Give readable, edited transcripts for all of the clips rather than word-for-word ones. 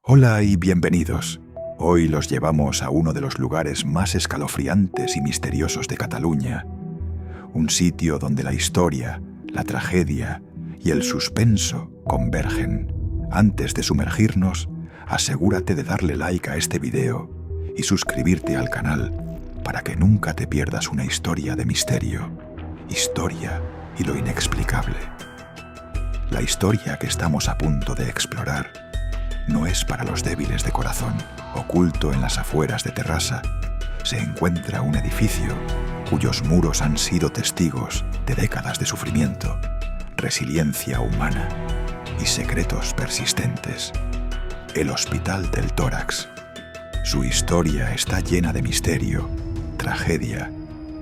Hola y bienvenidos. Hoy los llevamos a uno de los lugares más escalofriantes y misteriosos de Cataluña. Un sitio donde la historia, la tragedia y el suspenso convergen. Antes de sumergirnos, asegúrate de darle like a este video y suscribirte al canal para que nunca te pierdas una historia de misterio, historia y lo inexplicable. La historia que estamos a punto de explorar no es para los débiles de corazón. Oculto en las afueras de Terrassa se encuentra un edificio cuyos muros han sido testigos de décadas de sufrimiento, resiliencia humana y secretos persistentes. El Hospital del Tórax. Su historia está llena de misterio, tragedia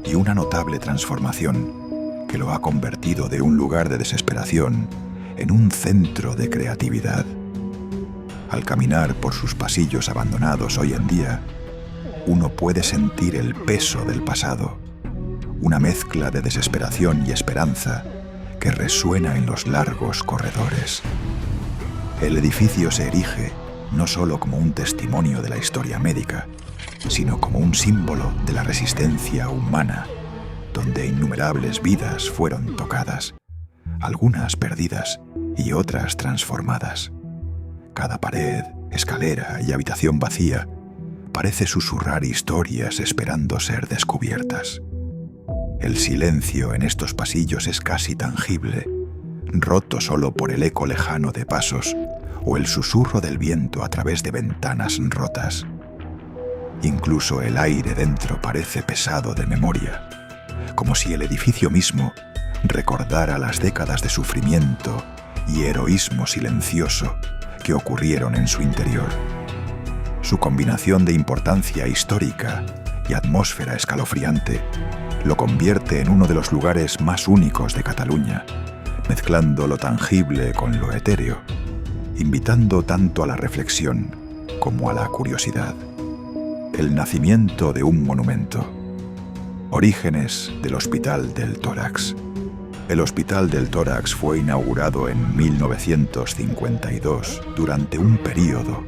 y una notable transformación que lo ha convertido de un lugar de desesperación en un centro de creatividad. Al caminar por sus pasillos abandonados hoy en día, uno puede sentir el peso del pasado, una mezcla de desesperación y esperanza que resuena en los largos corredores. El edificio se erige no solo como un testimonio de la historia médica, sino como un símbolo de la resistencia humana, donde innumerables vidas fueron tocadas, algunas perdidas y otras transformadas. Cada pared, escalera y habitación vacía parece susurrar historias esperando ser descubiertas. El silencio en estos pasillos es casi tangible, roto solo por el eco lejano de pasos o el susurro del viento a través de ventanas rotas. Incluso el aire dentro parece pesado de memoria, como si el edificio mismo recordara las décadas de sufrimiento y heroísmo silencioso que ocurrieron en su interior. Su combinación de importancia histórica y atmósfera escalofriante lo convierte en uno de los lugares más únicos de Cataluña, mezclando lo tangible con lo etéreo, invitando tanto a la reflexión como a la curiosidad. El nacimiento de un monumento. Orígenes del Hospital del Tórax. El Hospital del Tórax fue inaugurado en 1952 durante un período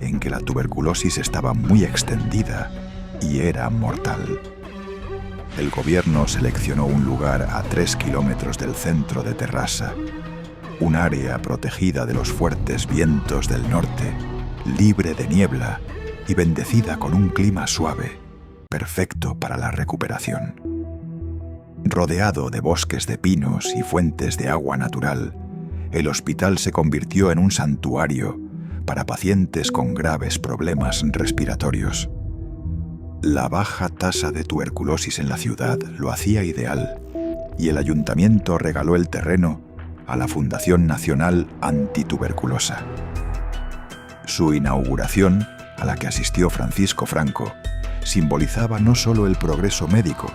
en que la tuberculosis estaba muy extendida y era mortal. El gobierno seleccionó un lugar a 3 kilómetros del centro de Terrassa, un área protegida de los fuertes vientos del norte, libre de niebla y bendecida con un clima suave, perfecto para la recuperación. Rodeado de bosques de pinos y fuentes de agua natural, el hospital se convirtió en un santuario para pacientes con graves problemas respiratorios. La baja tasa de tuberculosis en la ciudad lo hacía ideal, y el ayuntamiento regaló el terreno a la Fundación Nacional Antituberculosa. Su inauguración, a la que asistió Francisco Franco, simbolizaba no solo el progreso médico,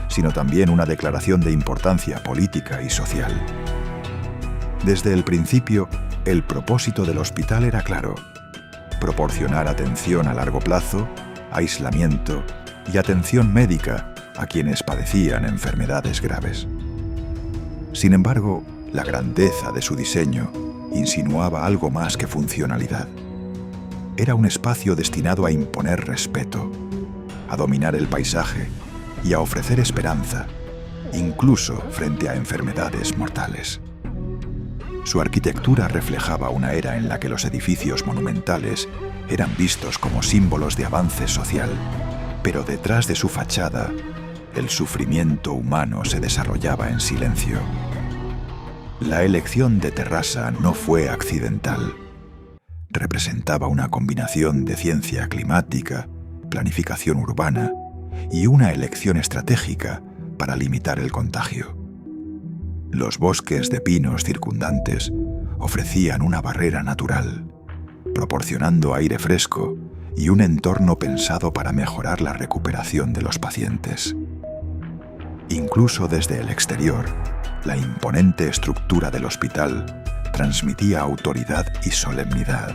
sino también una declaración de importancia política y social. Desde el principio, el propósito del hospital era claro: proporcionar atención a largo plazo, aislamiento y atención médica a quienes padecían enfermedades graves. Sin embargo, la grandeza de su diseño insinuaba algo más que funcionalidad. Era un espacio destinado a imponer respeto, a dominar el paisaje y a ofrecer esperanza, incluso frente a enfermedades mortales. Su arquitectura reflejaba una era en la que los edificios monumentales eran vistos como símbolos de avance social, pero detrás de su fachada, el sufrimiento humano se desarrollaba en silencio. La elección de Terrassa no fue accidental. Representaba una combinación de ciencia climática, planificación urbana y una elección estratégica para limitar el contagio. Los bosques de pinos circundantes ofrecían una barrera natural, proporcionando aire fresco y un entorno pensado para mejorar la recuperación de los pacientes. Incluso desde el exterior, la imponente estructura del hospital transmitía autoridad y solemnidad,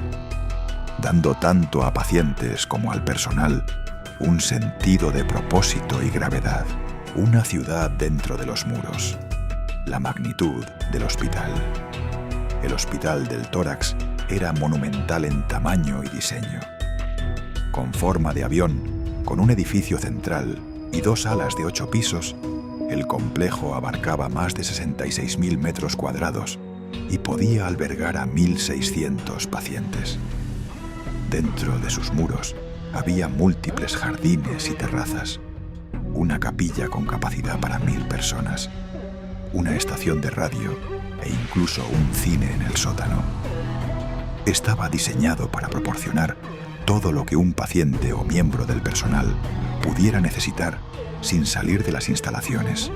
dando tanto a pacientes como al personal un sentido de propósito y gravedad. Una ciudad dentro de los muros. La magnitud del hospital. El Hospital del Tórax era monumental en tamaño y diseño. Con forma de avión, con un edificio central y 2 alas de 8 pisos, el complejo abarcaba más de 66.000 metros cuadrados y podía albergar a 1.600 pacientes. Dentro de sus muros había múltiples jardines y terrazas, una capilla con capacidad para 1.000 personas, una estación de radio e incluso un cine en el sótano. Estaba diseñado para proporcionar todo lo que un paciente o miembro del personal pudiera necesitar sin salir de las instalaciones.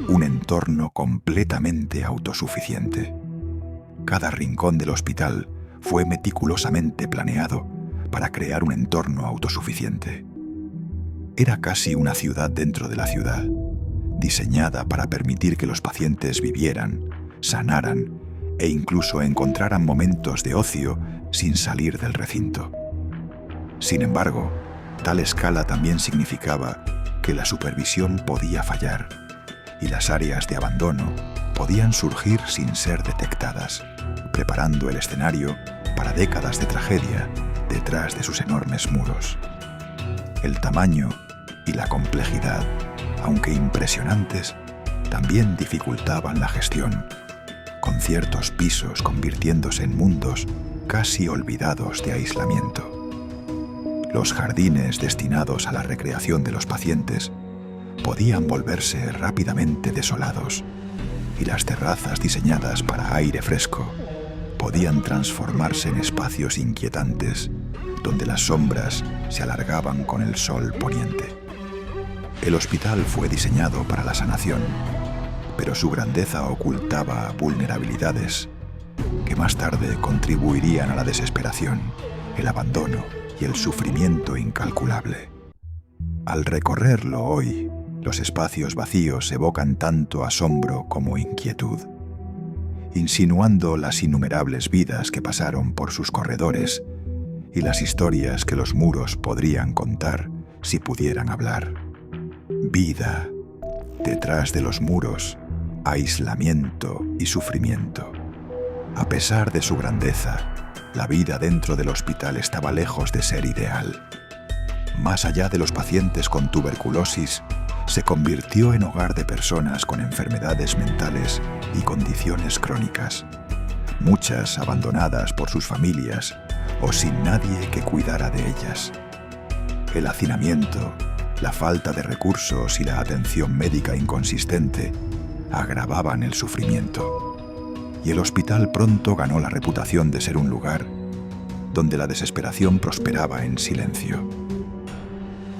Un entorno completamente autosuficiente. Cada rincón del hospital fue meticulosamente planeado para crear un entorno autosuficiente. Era casi una ciudad dentro de la ciudad, diseñada para permitir que los pacientes vivieran, sanaran e incluso encontraran momentos de ocio sin salir del recinto. Sin embargo, tal escala también significaba que la supervisión podía fallar y las áreas de abandono podían surgir sin ser detectadas, preparando el escenario para décadas de tragedia detrás de sus enormes muros. El tamaño y la complejidad, aunque impresionantes, también dificultaban la gestión, con ciertos pisos convirtiéndose en mundos casi olvidados de aislamiento. Los jardines destinados a la recreación de los pacientes podían volverse rápidamente desolados y las terrazas diseñadas para aire fresco podían transformarse en espacios inquietantes donde las sombras se alargaban con el sol poniente. El hospital fue diseñado para la sanación, pero su grandeza ocultaba vulnerabilidades que más tarde contribuirían a la desesperación, el abandono y el sufrimiento incalculable. Al recorrerlo hoy, los espacios vacíos evocan tanto asombro como inquietud, insinuando las innumerables vidas que pasaron por sus corredores y las historias que los muros podrían contar si pudieran hablar. Vida, detrás de los muros, aislamiento y sufrimiento. A pesar de su grandeza, la vida dentro del hospital estaba lejos de ser ideal. Más allá de los pacientes con tuberculosis, se convirtió en hogar de personas con enfermedades mentales y condiciones crónicas, muchas abandonadas por sus familias o sin nadie que cuidara de ellas. El hacinamiento, la falta de recursos y la atención médica inconsistente agravaban el sufrimiento. Y el hospital pronto ganó la reputación de ser un lugar donde la desesperación prosperaba en silencio.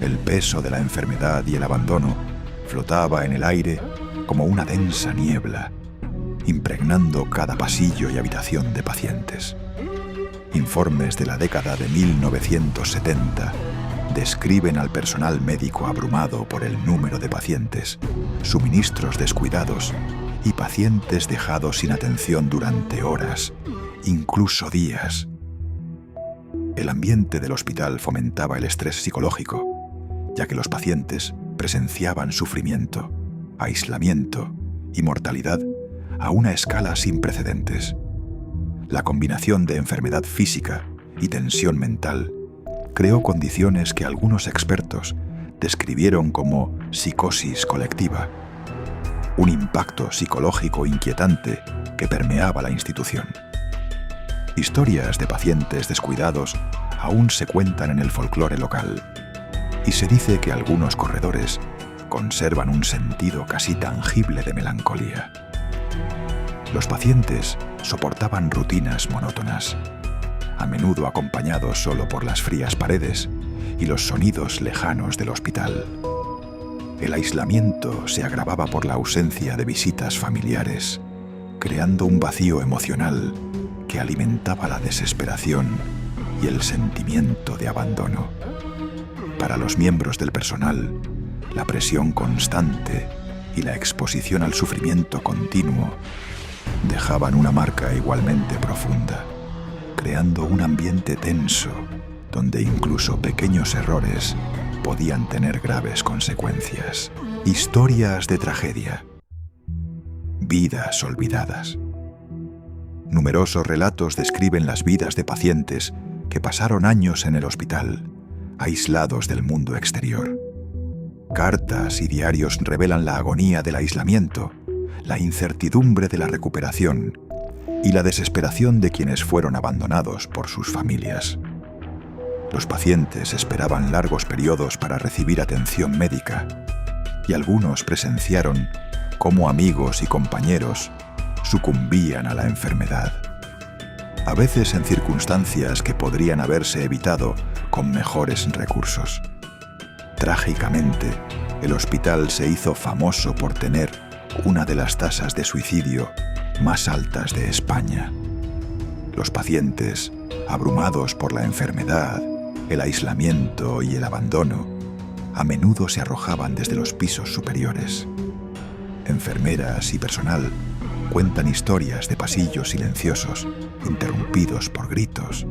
El peso de la enfermedad y el abandono flotaba en el aire como una densa niebla, impregnando cada pasillo y habitación de pacientes. Informes de la década de 1970 describen al personal médico abrumado por el número de pacientes, suministros descuidados y pacientes dejados sin atención durante horas, incluso días. El ambiente del hospital fomentaba el estrés psicológico, ya que los pacientes presenciaban sufrimiento, aislamiento y mortalidad a una escala sin precedentes. La combinación de enfermedad física y tensión mental creó condiciones que algunos expertos describieron como psicosis colectiva, un impacto psicológico inquietante que permeaba la institución. Historias de pacientes descuidados aún se cuentan en el folclore local, y se dice que algunos corredores conservan un sentido casi tangible de melancolía. Los pacientes soportaban rutinas monótonas, a menudo acompañados solo por las frías paredes y los sonidos lejanos del hospital. El aislamiento se agravaba por la ausencia de visitas familiares, creando un vacío emocional que alimentaba la desesperación y el sentimiento de abandono. Para los miembros del personal, la presión constante y la exposición al sufrimiento continuo dejaban una marca igualmente profunda, creando un ambiente tenso donde incluso pequeños errores podían tener graves consecuencias. Historias de tragedia. Vidas olvidadas. Numerosos relatos describen las vidas de pacientes que pasaron años en el hospital, aislados del mundo exterior. Cartas y diarios revelan la agonía del aislamiento, la incertidumbre de la recuperación y la desesperación de quienes fueron abandonados por sus familias. Los pacientes esperaban largos periodos para recibir atención médica y algunos presenciaron cómo amigos y compañeros sucumbían a la enfermedad, a veces en circunstancias que podrían haberse evitado con mejores recursos. Trágicamente, el hospital se hizo famoso por tener una de las tasas de suicidio más altas de España. Los pacientes, abrumados por la enfermedad, el aislamiento y el abandono, a menudo se arrojaban desde los pisos superiores. Enfermeras y personal cuentan historias de pasillos silenciosos, interrumpidos por gritos,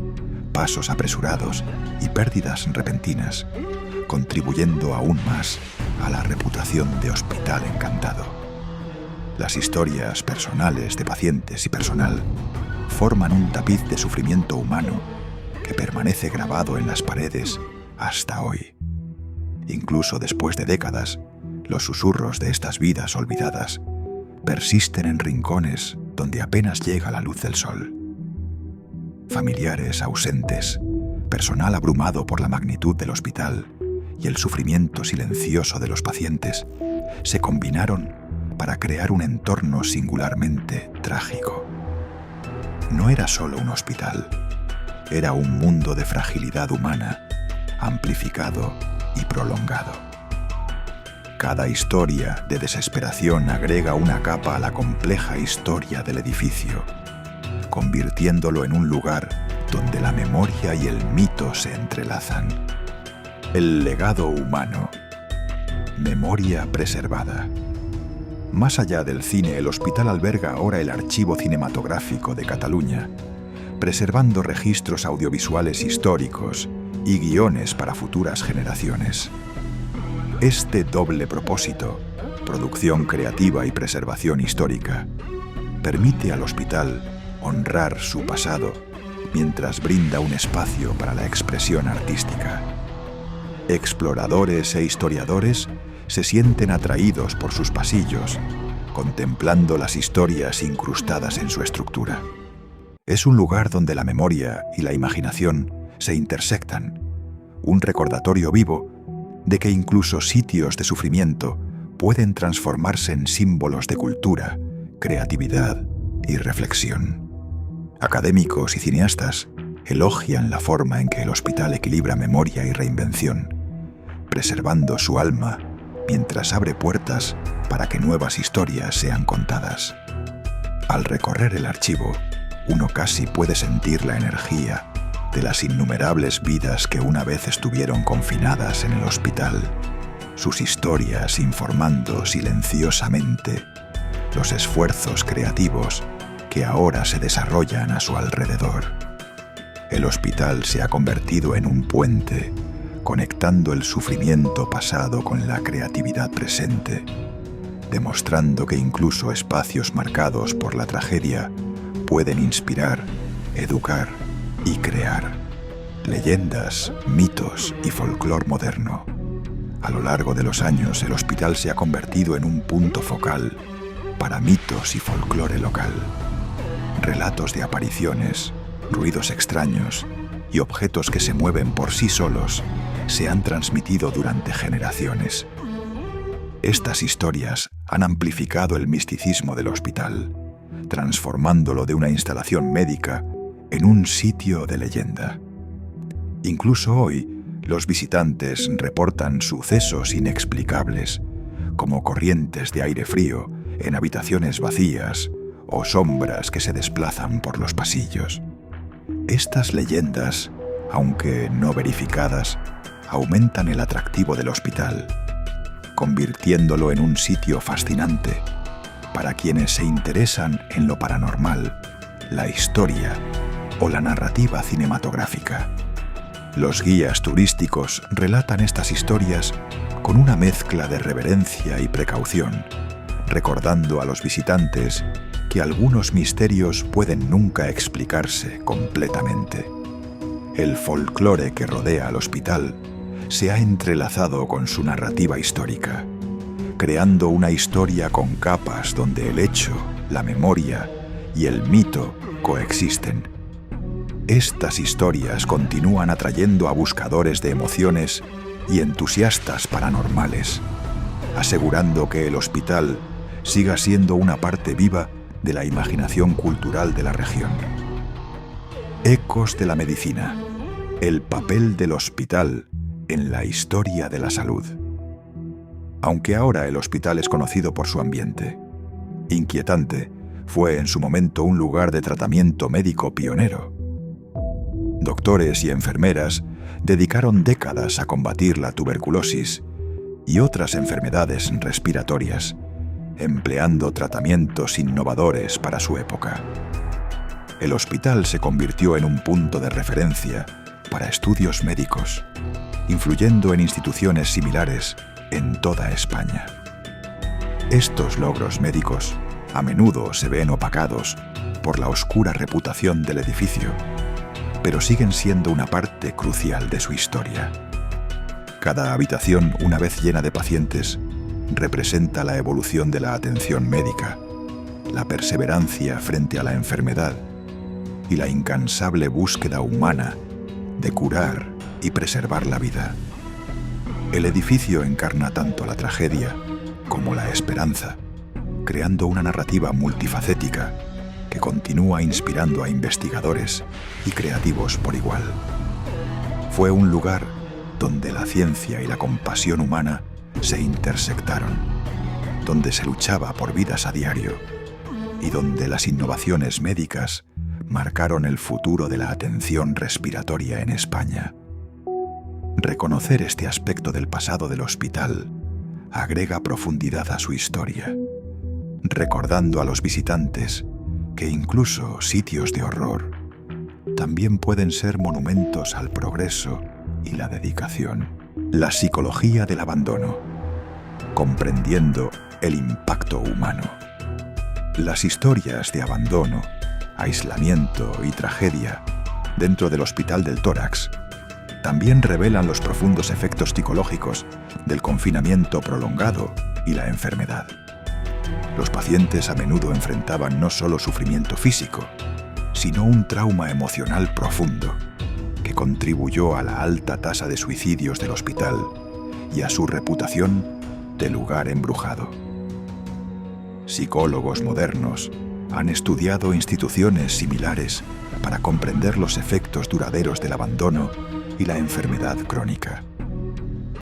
pasos apresurados y pérdidas repentinas, contribuyendo aún más a la reputación de hospital encantado. Las historias personales de pacientes y personal forman un tapiz de sufrimiento humano que permanece grabado en las paredes hasta hoy. Incluso después de décadas, los susurros de estas vidas olvidadas persisten en rincones donde apenas llega la luz del sol. Familiares ausentes, personal abrumado por la magnitud del hospital y el sufrimiento silencioso de los pacientes se combinaron para crear un entorno singularmente trágico. No era solo un hospital, era un mundo de fragilidad humana, amplificado y prolongado. Cada historia de desesperación agrega una capa a la compleja historia del edificio, convirtiéndolo en un lugar donde la memoria y el mito se entrelazan. El legado humano. Memoria preservada. Más allá del cine, el hospital alberga ahora el Archivo Cinematográfico de Cataluña, preservando registros audiovisuales históricos y guiones para futuras generaciones. Este doble propósito, producción creativa y preservación histórica, permite al hospital honrar su pasado mientras brinda un espacio para la expresión artística. Exploradores e historiadores se sienten atraídos por sus pasillos, contemplando las historias incrustadas en su estructura. Es un lugar donde la memoria y la imaginación se intersectan, un recordatorio vivo de que incluso sitios de sufrimiento pueden transformarse en símbolos de cultura, creatividad y reflexión. Académicos y cineastas elogian la forma en que el hospital equilibra memoria y reinvención, preservando su alma mientras abre puertas para que nuevas historias sean contadas. Al recorrer el archivo, uno casi puede sentir la energía de las innumerables vidas que una vez estuvieron confinadas en el hospital, sus historias informando silenciosamente los esfuerzos creativos que ahora se desarrollan a su alrededor. El hospital se ha convertido en un puente, conectando el sufrimiento pasado con la creatividad presente, demostrando que incluso espacios marcados por la tragedia pueden inspirar, educar y crear leyendas, mitos y folclore moderno. A lo largo de los años, el hospital se ha convertido en un punto focal para mitos y folclore local. Relatos de apariciones, ruidos extraños y objetos que se mueven por sí solos se han transmitido durante generaciones. Estas historias han amplificado el misticismo del hospital, transformándolo de una instalación médica en un sitio de leyenda. Incluso hoy, los visitantes reportan sucesos inexplicables, como corrientes de aire frío en habitaciones vacías o sombras que se desplazan por los pasillos. Estas leyendas, aunque no verificadas, aumentan el atractivo del hospital, convirtiéndolo en un sitio fascinante para quienes se interesan en lo paranormal, la historia o la narrativa cinematográfica. Los guías turísticos relatan estas historias con una mezcla de reverencia y precaución, recordando a los visitantes que algunos misterios pueden nunca explicarse completamente. El folclore que rodea al hospital se ha entrelazado con su narrativa histórica, creando una historia con capas donde el hecho, la memoria y el mito coexisten. Estas historias continúan atrayendo a buscadores de emociones y entusiastas paranormales, asegurando que el hospital siga siendo una parte viva de la imaginación cultural de la región. Ecos de la medicina. El papel del hospital en la historia de la salud. Aunque ahora el hospital es conocido por su ambiente inquietante, fue en su momento un lugar de tratamiento médico pionero. Doctores y enfermeras dedicaron décadas a combatir la tuberculosis y otras enfermedades respiratorias, empleando tratamientos innovadores para su época. El hospital se convirtió en un punto de referencia para estudios médicos, influyendo en instituciones similares en toda España. Estos logros médicos a menudo se ven opacados por la oscura reputación del edificio, pero siguen siendo una parte crucial de su historia. Cada habitación, una vez llena de pacientes, representa la evolución de la atención médica, la perseverancia frente a la enfermedad y la incansable búsqueda humana de curar y preservar la vida. El edificio encarna tanto la tragedia como la esperanza, creando una narrativa multifacética que continúa inspirando a investigadores y creativos por igual. Fue un lugar donde la ciencia y la compasión humana se intersectaron, donde se luchaba por vidas a diario y donde las innovaciones médicas marcaron el futuro de la atención respiratoria en España. Reconocer este aspecto del pasado del hospital agrega profundidad a su historia, recordando a los visitantes que incluso sitios de horror también pueden ser monumentos al progreso y la dedicación. La psicología del abandono, comprendiendo el impacto humano. Las historias de abandono, aislamiento y tragedia dentro del Hospital del Tórax también revelan los profundos efectos psicológicos del confinamiento prolongado y la enfermedad. Los pacientes a menudo enfrentaban no solo sufrimiento físico, sino un trauma emocional profundo que contribuyó a la alta tasa de suicidios del hospital y a su reputación de lugar embrujado. Psicólogos modernos han estudiado instituciones similares para comprender los efectos duraderos del abandono y la enfermedad crónica.